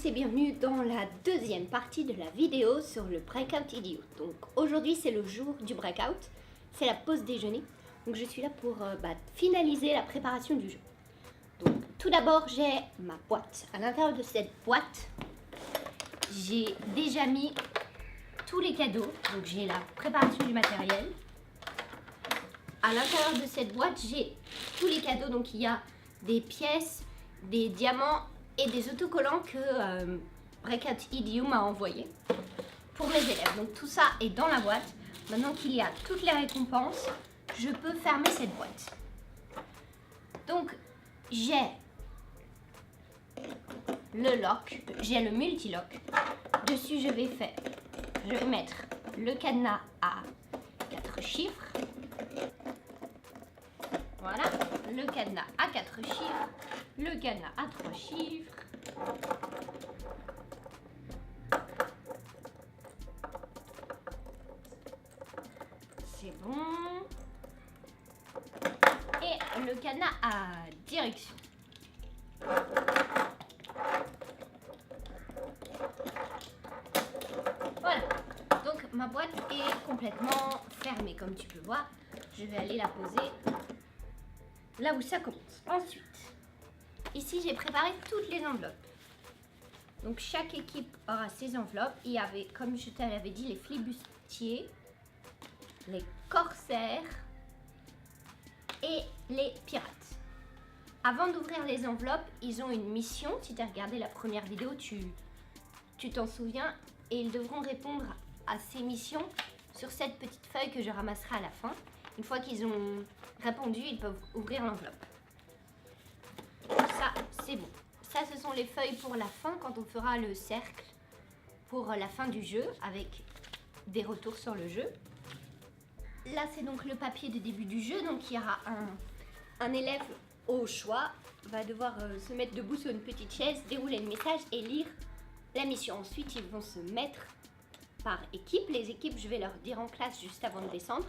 Et bienvenue dans la deuxième partie de la vidéo sur le Breakout Idiot. Donc aujourd'hui c'est le jour du breakout, c'est la pause déjeuner. Donc je suis là pour finaliser la préparation du jeu. Donc tout d'abord j'ai ma boîte. À l'intérieur de cette boîte, j'ai déjà mis tous les cadeaux. Donc j'ai la préparation du matériel. À l'intérieur de cette boîte, j'ai tous les cadeaux. Donc il y a des pièces, des diamants et des autocollants que Breakout Idiot m'a envoyé pour mes élèves. Donc tout ça est dans la boîte. Maintenant qu'il y a toutes les récompenses, je peux fermer cette boîte. Donc j'ai le lock, j'ai le multi-lock. Dessus je vais mettre le cadenas à 4 chiffres. Voilà, le cadenas à 4 chiffres, le cadenas à 3 chiffres. C'est bon. Et le cadenas à direction. Voilà, donc ma boîte est complètement fermée comme tu peux voir. Je vais aller la poser là où ça commence. Ensuite, ici j'ai préparé toutes les enveloppes. Donc chaque équipe aura ses enveloppes. Il y avait, comme je te l'avais dit, les flibustiers, les corsaires et les pirates. Avant d'ouvrir les enveloppes, ils ont une mission. Si tu as regardé la première vidéo, tu t'en souviens. Et ils devront répondre à ces missions sur cette petite feuille que je ramasserai à la fin. Une fois qu'ils ont répondu, ils peuvent ouvrir l'enveloppe. Ça, c'est bon. Ça, ce sont les feuilles pour la fin, quand on fera le cercle pour la fin du jeu, avec des retours sur le jeu. Là, c'est donc le papier de début du jeu. Donc, il y aura un élève au choix, va devoir se mettre debout sur une petite chaise, dérouler le message et lire la mission. Ensuite, ils vont se mettre par équipe. Les équipes, je vais leur dire en classe juste avant de descendre.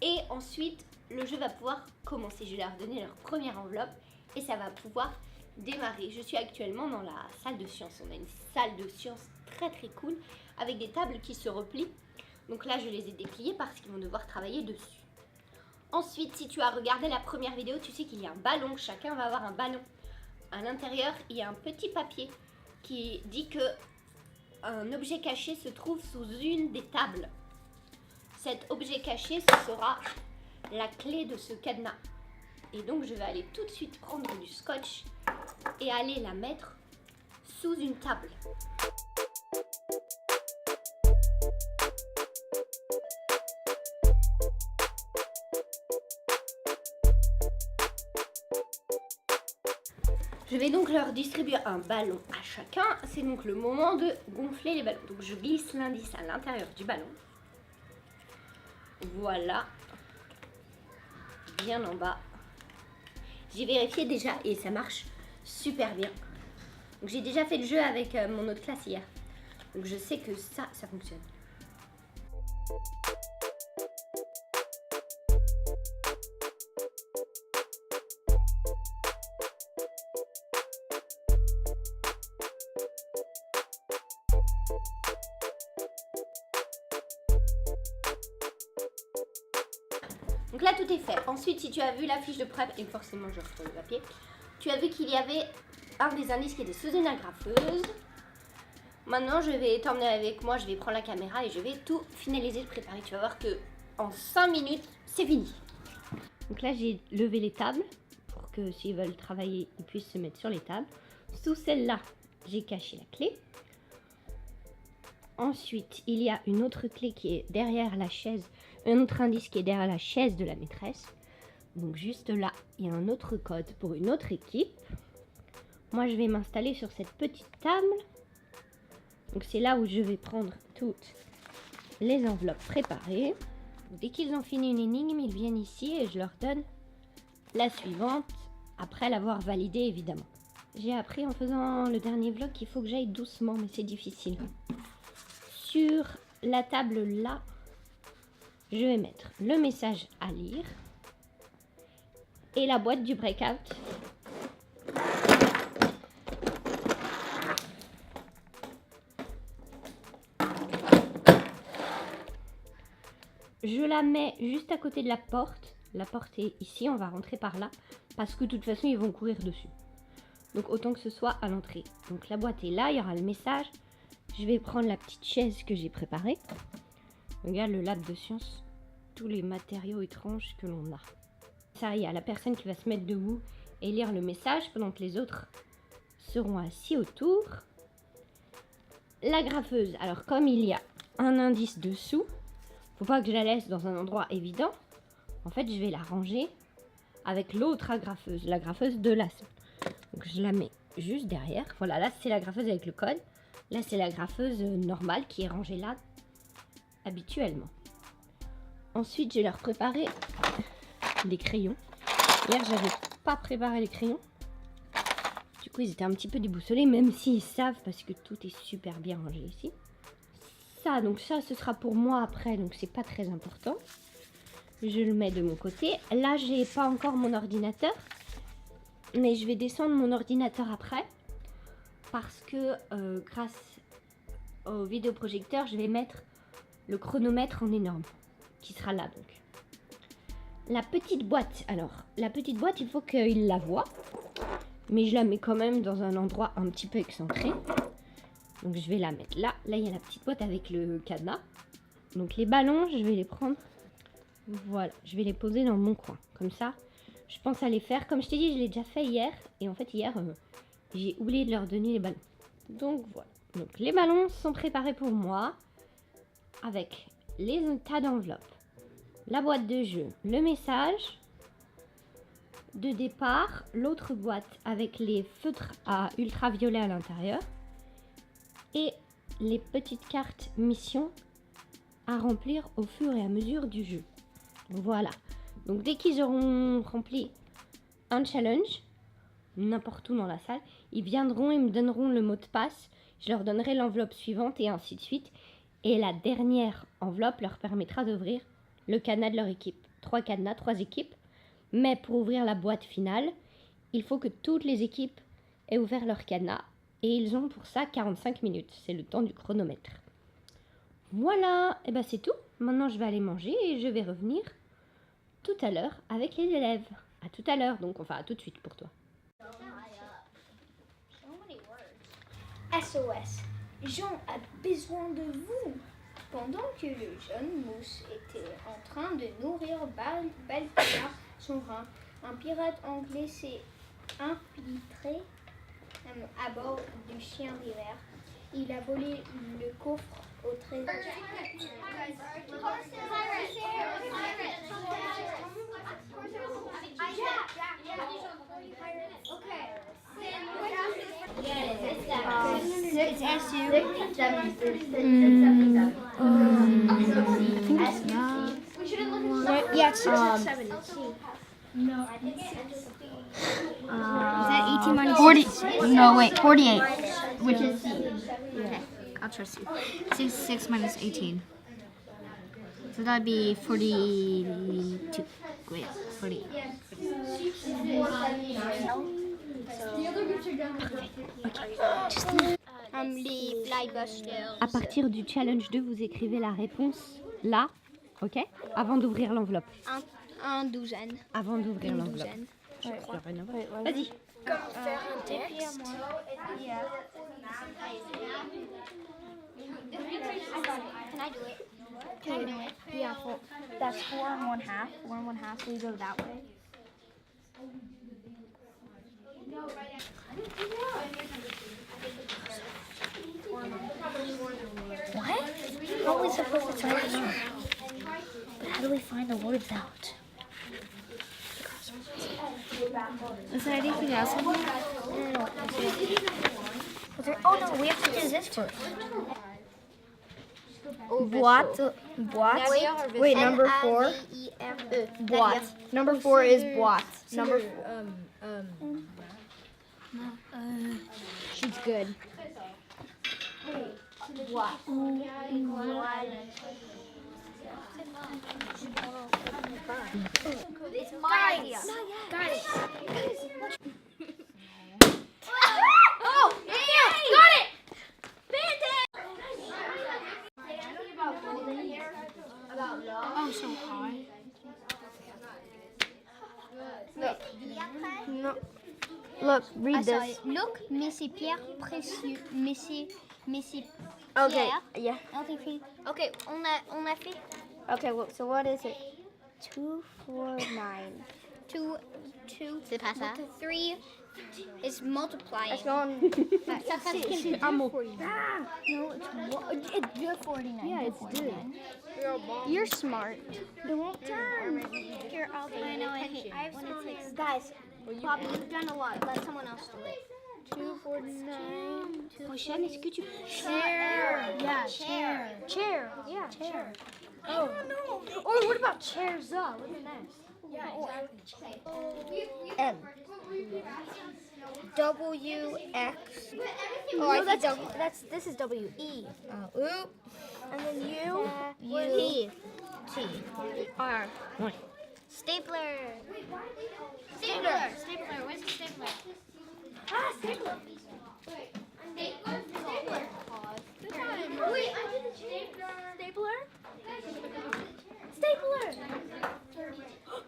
Et ensuite, le jeu va pouvoir commencer. Je vais leur donner leur première enveloppe et ça va pouvoir démarrer. Je suis actuellement dans la salle de sciences. On a une salle de sciences très très cool avec des tables qui se replient. Donc là, je les ai dépliées parce qu'ils vont devoir travailler dessus. Ensuite, si tu as regardé la première vidéo, tu sais qu'il y a un ballon. Chacun va avoir un ballon. À l'intérieur, il y a un petit papier qui dit que un objet caché se trouve sous une des tables. Cet objet caché, ce sera la clé de ce cadenas. Et donc, je vais aller tout de suite prendre du scotch et aller la mettre sous une table. Je vais donc leur distribuer un ballon à chacun. C'est donc le moment de gonfler les ballons. Donc, je glisse l'indice à l'intérieur du ballon. Voilà, bien en bas. J'ai vérifié déjà et ça marche super bien. Donc j'ai déjà fait le jeu avec mon autre classe hier. Donc je sais que ça fonctionne. Donc là tout est fait. Ensuite, si tu as vu la fiche de prep, et forcément je reprends le papier, tu as vu qu'il y avait un des indices qui était sous une agrafeuse. Maintenant je vais t'emmener avec moi, je vais prendre la caméra et je vais tout finaliser de préparer. Tu vas voir que en 5 minutes c'est fini. Donc là j'ai levé les tables pour que s'ils veulent travailler ils puissent se mettre sur les tables. Sous celle-là j'ai caché la clé. Ensuite, il y a une autre clé qui est derrière la chaise, un autre indice qui est derrière la chaise de la maîtresse. Donc juste là, il y a un autre code pour une autre équipe. Moi, je vais m'installer sur cette petite table. Donc c'est là où je vais prendre toutes les enveloppes préparées. Dès qu'ils ont fini une énigme, ils viennent ici et je leur donne la suivante, après l'avoir validée évidemment. J'ai appris en faisant le dernier vlog qu'il faut que j'aille doucement, mais c'est difficile. Sur la table là, je vais mettre le message à lire et la boîte du breakout je la mets juste à côté de la porte. La porte est ici, on va rentrer par là. Parce que de toute façon, ils vont courir dessus. Donc autant que ce soit à l'entrée. Donc la boîte est là, il y aura le message. Je vais prendre la petite chaise que j'ai préparée. Regarde le lab de science. Tous les matériaux étranges que l'on a. Ça, il y a la personne qui va se mettre debout et lire le message pendant que les autres seront assis autour. La graffeuse. Alors comme il y a un indice dessous, faut pas que je la laisse dans un endroit évident. En fait, je vais la ranger avec l'autre agrafeuse, la graffeuse de la salle. Donc je la mets juste derrière. Voilà, là c'est la graffeuse avec le code. Là c'est la graffeuse normale qui est rangée là habituellement. Ensuite, je vais leur préparer des crayons. Hier, j'avais pas préparé les crayons. Du coup, ils étaient un petit peu déboussolés, même s'ils savent parce que tout est super bien rangé ici. Ça, donc ça, ce sera pour moi après, donc c'est pas très important. Je le mets de mon côté. Là, j'ai pas encore mon ordinateur, mais je vais descendre mon ordinateur après parce que grâce au vidéoprojecteur, je vais mettre le chronomètre en énorme qui sera là donc. La petite boîte, alors la petite boîte, il faut qu'il la voie, mais je la mets quand même dans un endroit un petit peu excentré. Donc je vais la mettre là. Là, il y a la petite boîte avec le cadenas. Donc les ballons, je vais les prendre. Voilà, je vais les poser dans mon coin. Comme ça, je pense à les faire. Comme je t'ai dit, je l'ai déjà fait hier. Et en fait, hier, j'ai oublié de leur donner les ballons. Donc voilà. Donc les ballons sont préparés pour moi. Avec les tas d'enveloppes. La boîte de jeu, le message de départ. L'autre boîte avec les feutres à ultraviolet à l'intérieur. Et les petites cartes mission à remplir au fur et à mesure du jeu. Voilà. Donc dès qu'ils auront rempli un challenge, n'importe où dans la salle, ils viendront et me donneront le mot de passe. Je leur donnerai l'enveloppe suivante et ainsi de suite. Et la dernière enveloppe leur permettra d'ouvrir le cadenas de leur équipe. 3 cadenas, 3 équipes. Mais pour ouvrir la boîte finale, il faut que toutes les équipes aient ouvert leur cadenas. Et ils ont pour ça 45 minutes. C'est le temps du chronomètre. Voilà, et ben c'est tout. Maintenant je vais aller manger et je vais revenir tout à l'heure avec les élèves. À tout à l'heure, donc enfin à tout de suite pour toi. SOS. Jean a besoin de vous. Pendant que le jeune mousse était en train de nourrir Balthazar, son rein, un pirate anglais s'est infiltré à bord du chien d'hiver. Il a volé le coffre au trésor. It's SU. Yeah, it's 6 and 7. No, I think it's is that 18 minus 40? No, wait, 48. Which is C. Okay, I'll trust you. 6 minus 18. So that'd be 42. Wait, 40. Les flybusters. À partir du challenge 2, vous écrivez la réponse là, ok? Avant d'ouvrir l'enveloppe. Un douzaine. Avant d'ouvrir l'enveloppe. Je crois. Vas-y. Comment faire un texte? Can I do it? Can I do it? Yeah, that's 4 and 1/2. 4 and 1/2, so you go that way. What? How are we supposed to type it out? But how do we find the words out? Is there anything else in here? No. Oh no, we have to do this first. Boîte. Wait, number 4. Boîte. Number 4 is boîte. Number She's good. It's my idea. Guys. Oh, yeah, got it. Fantastic. Oh, sorry. Look, read sorry. this. Look, mais c'est pierre précieux. Mais c'est Okay. pierre. Yeah. Ok, on a fait Okay. Well, so what is it? 249. 2, c'est pas ça. 3 is multiplying. Est-ce qu'on... Ça fait un mot. No, it's 249. Yeah, it's 2. You're smart. It won't turn. Here, I'll do it. I know, I have some guys, Bobby, you've done a lot. Let someone else do it. 249. Prochaine, est-ce que tu... Chair. Yeah, chair. Chair. Yeah, chair. Oh. Or what about chairs up? Look at that. M. W, X. Oh, I think this is W E. Oop. And then U. T. R. Stapler. Stapler. Where's the stapler? Ah, stapler. Wait, I did the stapler. Stapler.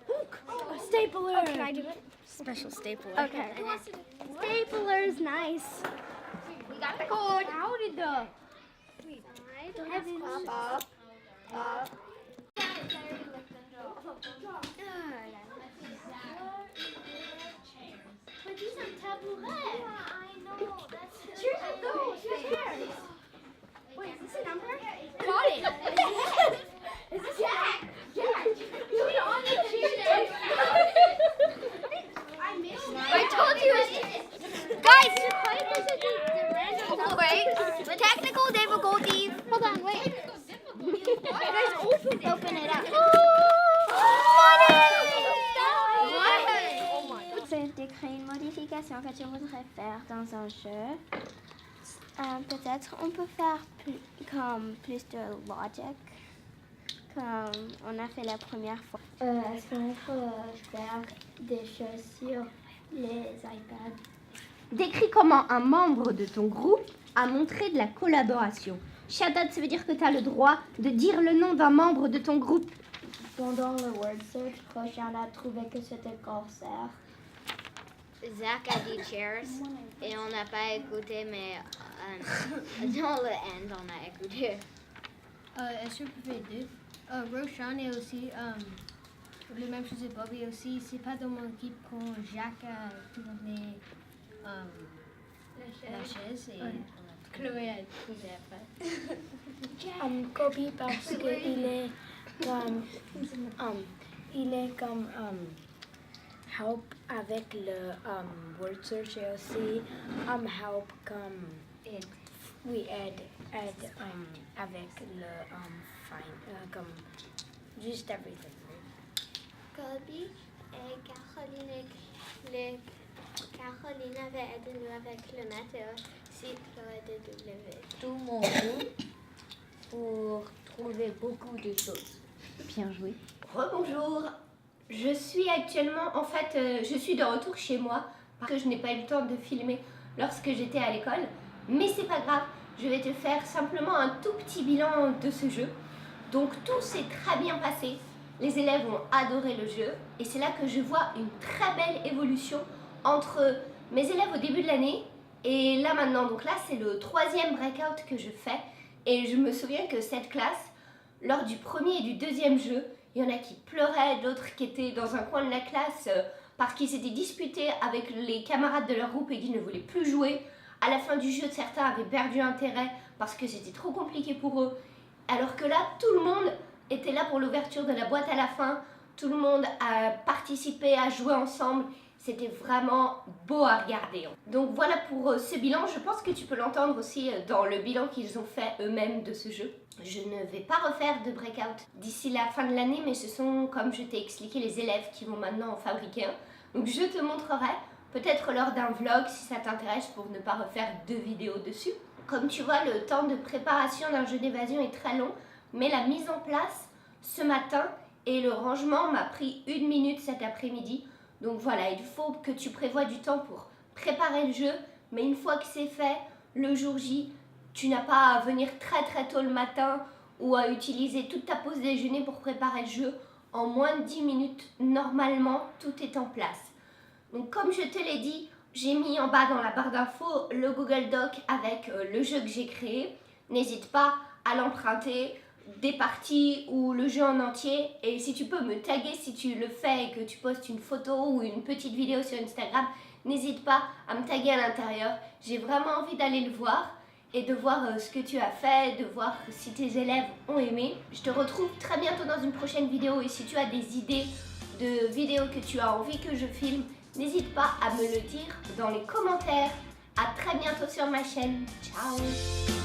Look, a stapler. Can I do it? Special stapler. Okay. Stapler's nice. We got the code. How did the... Up. But these are tabourets. I know. Chairs are those. Chairs. Wait, is this a number? Got it. Is this Jack? You're on the chair. I told you. Guys, wait. The technical difficulties. Hold on, wait. Guys, open it up. C'est d'écrire une modification que tu voudrais faire dans un jeu. Peut-être on peut faire plus de logic, comme on a fait la première fois. Est-ce qu'on peut faire des choses sur les iPads? Décris comment un membre de ton groupe a montré de la collaboration. Shout-out, ça veut dire que tu as le droit de dire le nom d'un membre de ton groupe. Pendant le word search, Prochain a trouvé que c'était corsaire. Zach a dit chairs et on n'a pas écouté, mais dans le end, on a écouté. Est-ce que vous pouvez dire? Roshan est aussi, le même chose que Bobby aussi. C'est pas dans mon équipe quand Jacques a tourné la chaise et Chloé a trouvé après. Kobe parce qu'il est comme help avec le word search et aussi help comme aide avec le find comme juste everything. Kobe et Caroline avait aidé nous avec le maths aussi Chloé de W. Tout mon groupe pour trouver beaucoup de choses. Bien joué. Rebonjour. Je suis actuellement, je suis de retour chez moi parce que je n'ai pas eu le temps de filmer lorsque j'étais à l'école. Mais c'est pas grave, je vais te faire simplement un tout petit bilan de ce jeu. Donc tout s'est très bien passé. Les élèves ont adoré le jeu et c'est là que je vois une très belle évolution entre mes élèves au début de l'année et là maintenant. Donc là c'est le 3e breakout que je fais et je me souviens que cette classe, lors du premier et du deuxième jeu, il y en a qui pleuraient, d'autres qui étaient dans un coin de la classe parce qu'ils s'étaient disputés avec les camarades de leur groupe et qu'ils ne voulaient plus jouer. À la fin du jeu, certains avaient perdu intérêt parce que c'était trop compliqué pour eux. Alors que là, tout le monde était là pour l'ouverture de la boîte à la fin. Tout le monde a participé, a joué ensemble. C'était vraiment beau à regarder. Donc voilà pour ce bilan. Je pense que tu peux l'entendre aussi dans le bilan qu'ils ont fait eux-mêmes de ce jeu. Je ne vais pas refaire de breakout d'ici la fin de l'année, mais ce sont, comme je t'ai expliqué, les élèves qui vont maintenant en fabriquer un. Donc je te montrerai, peut-être lors d'un vlog si ça t'intéresse, pour ne pas refaire 2 vidéos dessus. Comme tu vois, le temps de préparation d'un jeu d'évasion est très long, mais la mise en place ce matin et le rangement m'a pris 1 minute cet après-midi. Donc voilà, il faut que tu prévois du temps pour préparer le jeu, mais une fois que c'est fait, le jour J, tu n'as pas à venir très très tôt le matin ou à utiliser toute ta pause déjeuner pour préparer le jeu. En moins de 10 minutes, normalement, tout est en place. Donc comme je te l'ai dit, J'ai mis en bas dans la barre d'infos le Google Doc avec le jeu que j'ai créé. N'hésite pas à l'emprunter, des parties ou le jeu en entier. Et si tu peux me taguer si tu le fais et que tu postes une photo ou une petite vidéo sur Instagram, n'hésite pas à me taguer à l'intérieur. J'ai vraiment envie d'aller le voir et de voir ce que tu as fait, de voir si tes élèves ont aimé. Je te retrouve très bientôt dans une prochaine vidéo et si tu as des idées de vidéos que tu as envie que je filme, n'hésite pas à me le dire dans les commentaires. À très bientôt sur ma chaîne. Ciao!